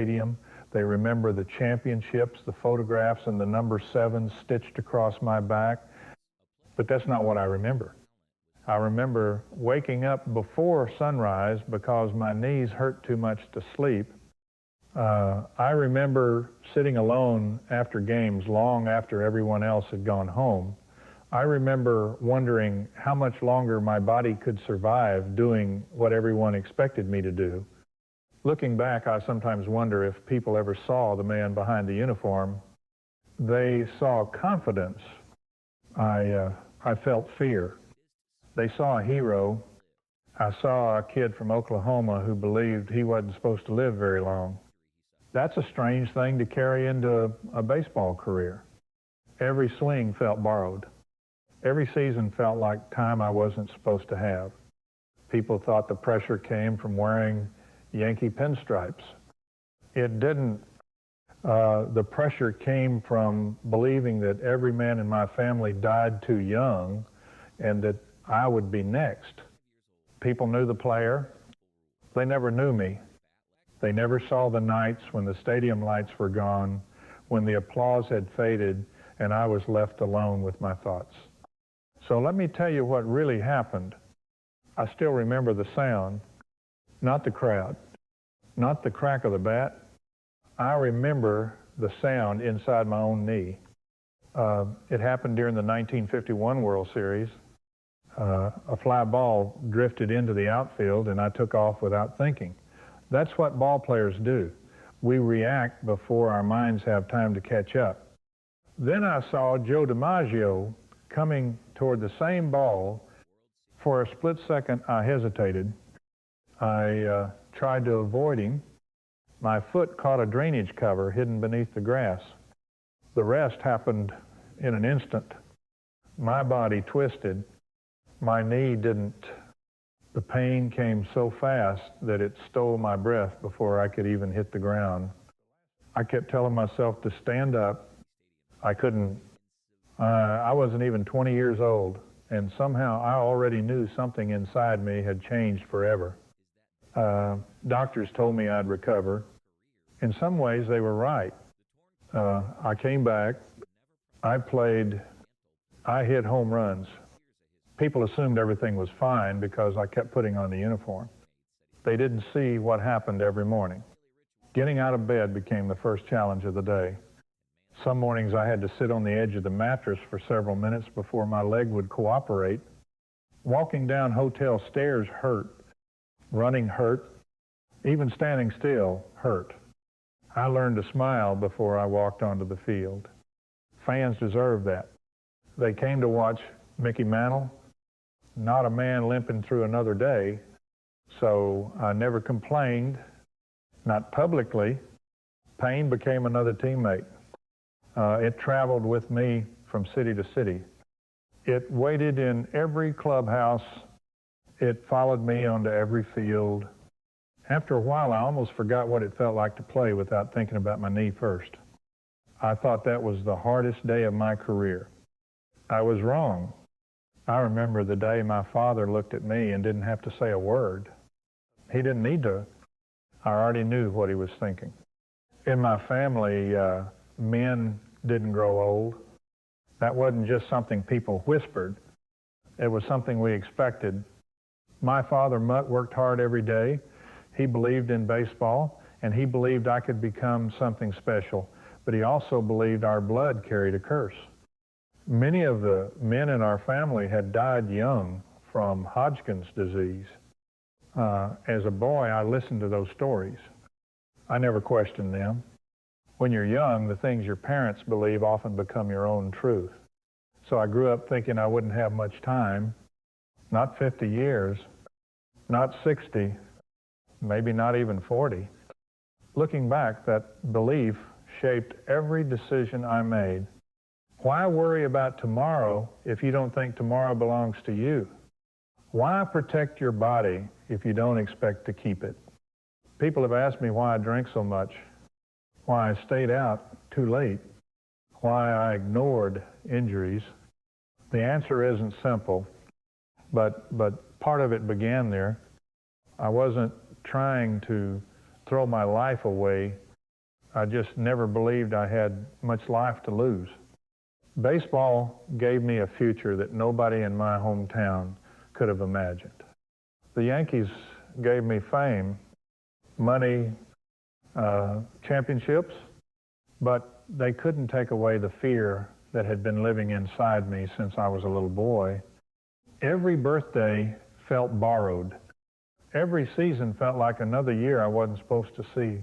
stadium. They remember the championships, the photographs, and the number 7 stitched across my back. But that's not what I remember. I remember waking up before sunrise because my knees hurt too much to sleep. I remember sitting alone after games long after everyone else had gone home. I remember wondering how much longer my body could survive doing what everyone expected me to do. Looking back, I sometimes wonder if people ever saw the man behind the uniform. They saw confidence. I felt fear. They saw a hero. I saw a kid from Oklahoma who believed he wasn't supposed to live very long. That's a strange thing to carry into a baseball career. Every swing felt borrowed. Every season felt like time I wasn't supposed to have. People thought the pressure came from wearing Yankee pinstripes. It didn't. The pressure came from believing that every man in my family died too young and that I would be next. People knew the player. They never knew me. They never saw the nights when the stadium lights were gone, when the applause had faded, and I was left alone with my thoughts. So let me tell you what really happened. I still remember the sound, not the crowd, not the crack of the bat. I remember the sound inside my own knee. It happened during the 1951 World Series. A fly ball drifted into the outfield, and I took off without thinking. That's what ball players do. We react before our minds have time to catch up. Then I saw Joe DiMaggio coming toward the same ball. For a split second, I hesitated. I tried to avoid him. My foot caught a drainage cover hidden beneath the grass. The rest happened in an instant. My body twisted. My knee didn't. The pain came so fast that it stole my breath before I could even hit the ground. I kept telling myself to stand up. I couldn't. I wasn't even 20 years old, and somehow I already knew something inside me had changed forever. Doctors told me I'd recover. In some ways, they were right. I came back. I played. I hit home runs. People assumed everything was fine because I kept putting on the uniform. They didn't see what happened every morning. Getting out of bed became the first challenge of the day. Some mornings I had to sit on the edge of the mattress for several minutes before my leg would cooperate. Walking down hotel stairs hurt. Running hurt. Even standing still hurt. I learned to smile before I walked onto the field. Fans deserve that. They came to watch Mickey Mantle, not a man limping through another day, so I never complained, not publicly. Pain became another teammate. It traveled with me from city to city. It waited in every clubhouse. It followed me onto every field. After a while, I almost forgot what it felt like to play without thinking about my knee first. I thought that was the hardest day of my career. I was wrong. I remember the day my father looked at me and didn't have to say a word. He didn't need to. I already knew what he was thinking. In my family, men didn't grow old. That wasn't just something people whispered. It was something we expected. My father, Mutt, worked hard every day. He believed in baseball, and he believed I could become something special. But he also believed our blood carried a curse. Many of the men in our family had died young from Hodgkin's disease. As a boy, I listened to those stories. I never questioned them. When you're young, the things your parents believe often become your own truth. So I grew up thinking I wouldn't have much time, not 50 years, not 60, maybe not even 40. Looking back, that belief shaped every decision I made. Why worry about tomorrow if you don't think tomorrow belongs to you? Why protect your body if you don't expect to keep it? People have asked me why I drink so much, why I stayed out too late, why I ignored injuries. The answer isn't simple, but part of it began there. I wasn't trying to throw my life away I just never believed I had much life to lose. Baseball gave me a future that nobody in my hometown could have imagined. The Yankees gave me fame, money, championships, but they couldn't take away the fear that had been living inside me since I was a little boy. Every birthday felt borrowed. Every season felt like another year I wasn't supposed to see.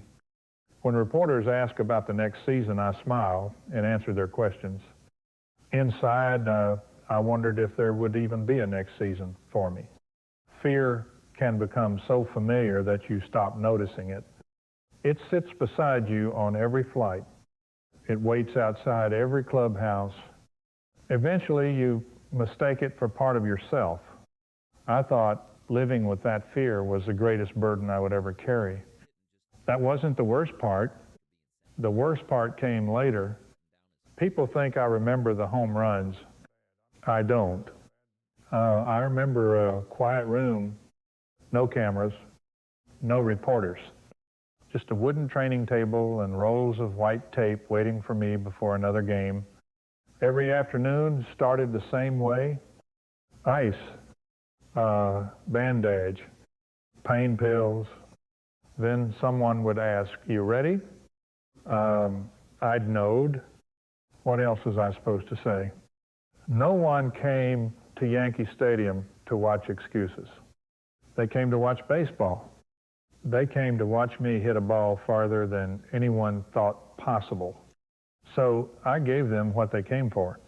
When reporters ask about the next season, I smile and answer their questions. Inside, I wondered if there would even be a next season for me. Fear can become so familiar that you stop noticing it. It sits beside you on every flight. It waits outside every clubhouse. Eventually, you mistake it for part of yourself. I thought living with that fear was the greatest burden I would ever carry. That wasn't the worst part. The worst part came later. People think I remember the home runs. I don't. I remember a quiet room, no cameras, no reporters, just a wooden training table and rolls of white tape waiting for me before another game. Every afternoon started the same way: ice, bandage, pain pills. Then someone would ask, "You ready?" I'd nod. What else was I supposed to say? No one came to Yankee Stadium to watch excuses. They came to watch baseball. They came to watch me hit a ball farther than anyone thought possible. So I gave them what they came for.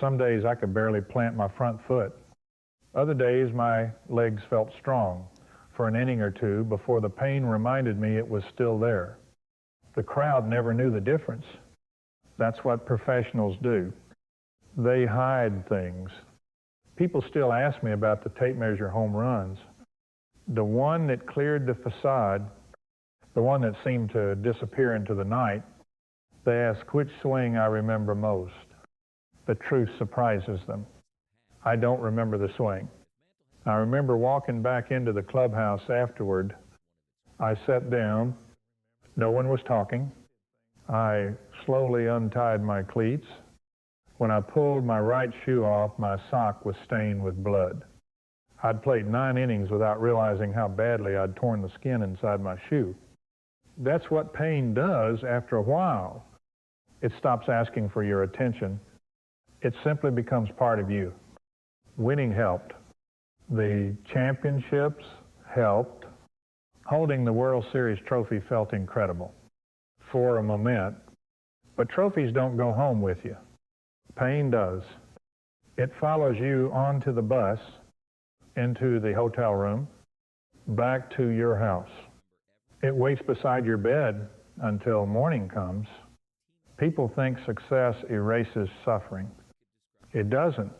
Some days I could barely plant my front foot. Other days my legs felt strong for an inning or two before the pain reminded me it was still there. The crowd never knew the difference. That's what professionals do. They hide things. People still ask me about the tape measure home runs. The one that cleared the facade, the one that seemed to disappear into the night, they ask which swing I remember most. The truth surprises them. I don't remember the swing. I remember walking back into the clubhouse afterward. I sat down. No one was talking. I slowly untied my cleats. When I pulled my right shoe off, my sock was stained with blood. I'd played 9 innings without realizing how badly I'd torn the skin inside my shoe. That's what pain does after a while. It stops asking for your attention. It simply becomes part of you. Winning helped. The championships helped. Holding the World Series trophy felt incredible for a moment. But trophies don't go home with you. Pain does. It follows you onto the bus, into the hotel room, back to your house. It waits beside your bed until morning comes. People think success erases suffering. It doesn't.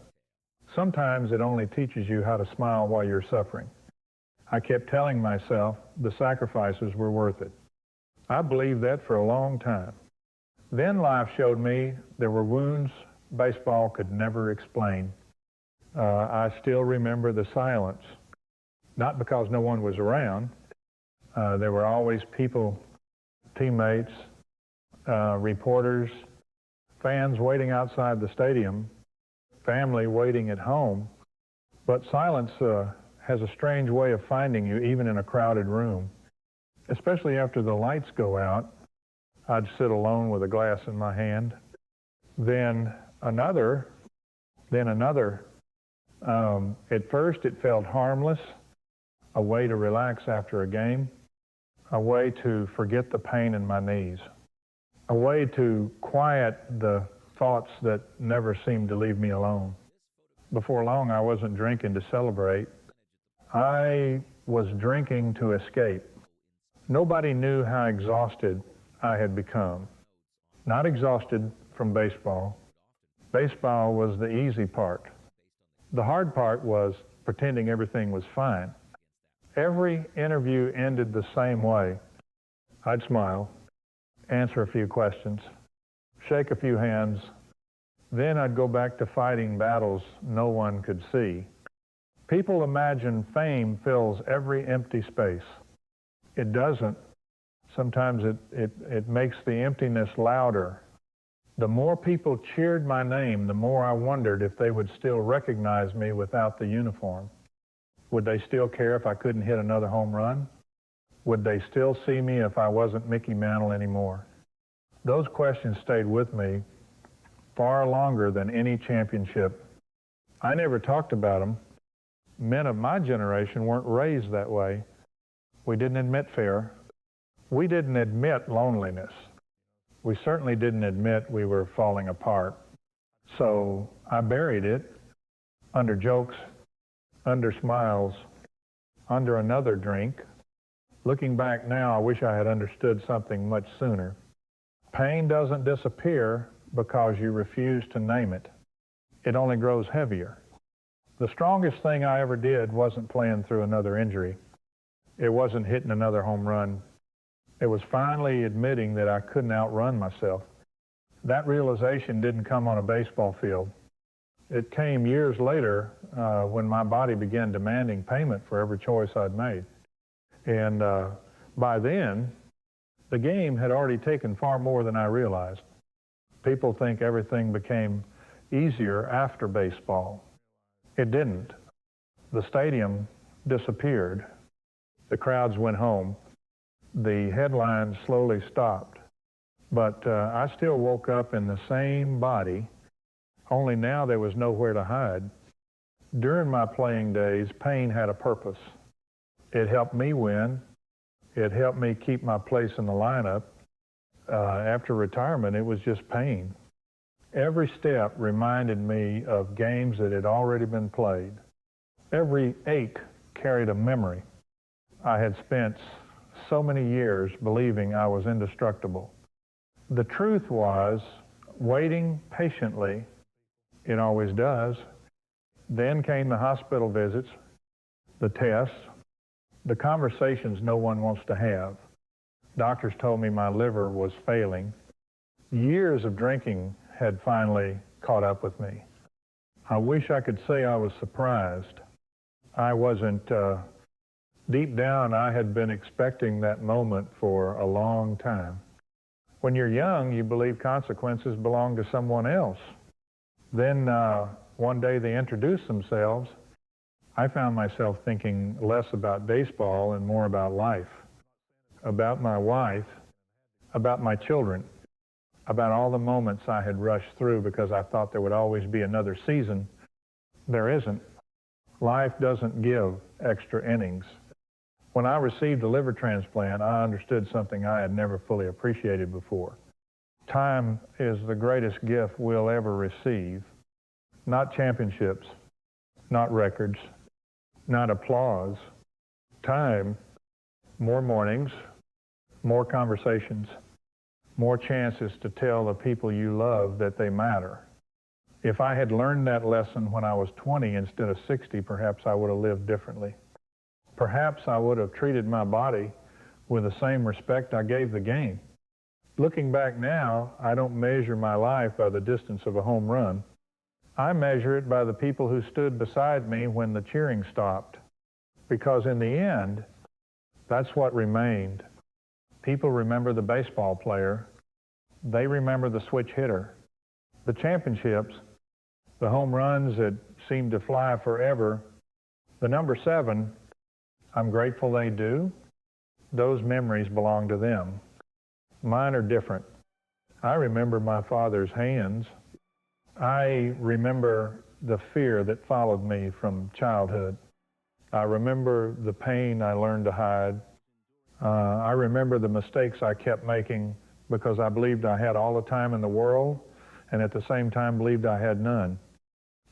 Sometimes it only teaches you how to smile while you're suffering. I kept telling myself the sacrifices were worth it. I believed that for a long time. Then life showed me there were wounds baseball could never explain. I still remember the silence, not because no one was around. There were always people, teammates, reporters, fans waiting outside the stadium, family waiting at home. But silence has a strange way of finding you, even in a crowded room. Especially after the lights go out, I'd sit alone with a glass in my hand. Then another. At first it felt harmless, a way to relax after a game, a way to forget the pain in my knees, a way to quiet the thoughts that never seemed to leave me alone. Before long, I wasn't drinking to celebrate. I was drinking to escape. Nobody knew how exhausted I had become. Not exhausted from baseball. Baseball was the easy part. The hard part was pretending everything was fine. Every interview ended the same way. I'd smile, answer a few questions, shake a few hands. Then I'd go back to fighting battles no one could see. People imagine fame fills every empty space. It doesn't. Sometimes it makes the emptiness louder. The more people cheered my name, the more I wondered if they would still recognize me without the uniform. Would they still care if I couldn't hit another home run? Would they still see me if I wasn't Mickey Mantle anymore? Those questions stayed with me far longer than any championship. I never talked about them. Men of my generation weren't raised that way. We didn't admit fear. We didn't admit loneliness. We certainly didn't admit we were falling apart. So I buried it under jokes, under smiles, under another drink. Looking back now, I wish I had understood something much sooner. Pain doesn't disappear because you refuse to name it. It only grows heavier. The strongest thing I ever did wasn't playing through another injury. It wasn't hitting another home run. It was finally admitting that I couldn't outrun myself. That realization didn't come on a baseball field. It came years later when my body began demanding payment for every choice I'd made. And by then, the game had already taken far more than I realized. People think everything became easier after baseball. It didn't. The stadium disappeared. The crowds went home. The headlines slowly stopped. But I still woke up in the same body, only now there was nowhere to hide. During my playing days, pain had a purpose. It helped me win. It helped me keep my place in the lineup. After retirement, it was just pain. Every step reminded me of games that had already been played. Every ache carried a memory. I had spent so many years believing I was indestructible. The truth was, waiting patiently, it always does. Then came the hospital visits, the tests, the conversations no one wants to have. Doctors told me my liver was failing. Years of drinking had finally caught up with me. I wish I could say I was surprised. I wasn't. Deep down, I had been expecting that moment for a long time. When you're young, you believe consequences belong to someone else. Then one day they introduced themselves. I found myself thinking less about baseball and more about life, about my wife, about my children, about all the moments I had rushed through because I thought there would always be another season. There isn't. Life doesn't give extra innings. When I received a liver transplant, I understood something I had never fully appreciated before. Time is the greatest gift we'll ever receive. Not championships, not records, not applause. Time, more mornings, more conversations, more chances to tell the people you love that they matter. If I had learned that lesson when I was 20 instead of 60, perhaps I would have lived differently. Perhaps I would have treated my body with the same respect I gave the game. Looking back now, I don't measure my life by the distance of a home run. I measure it by the people who stood beside me when the cheering stopped. Because in the end, that's what remained. People remember the baseball player. They remember the switch hitter. The championships, the home runs that seemed to fly forever, the number 7, I'm grateful they do. Those memories belong to them. Mine are different. I remember my father's hands. I remember the fear that followed me from childhood. I remember the pain I learned to hide. I remember the mistakes I kept making because I believed I had all the time in the world and at the same time believed I had none.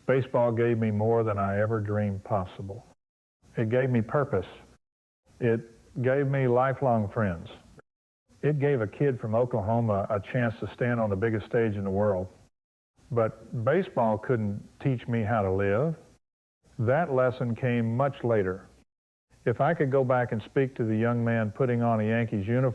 Baseball gave me more than I ever dreamed possible. It gave me purpose. It gave me lifelong friends. It gave a kid from Oklahoma a chance to stand on the biggest stage in the world. But baseball couldn't teach me how to live. That lesson came much later. If I could go back and speak to the young man putting on a Yankees uniform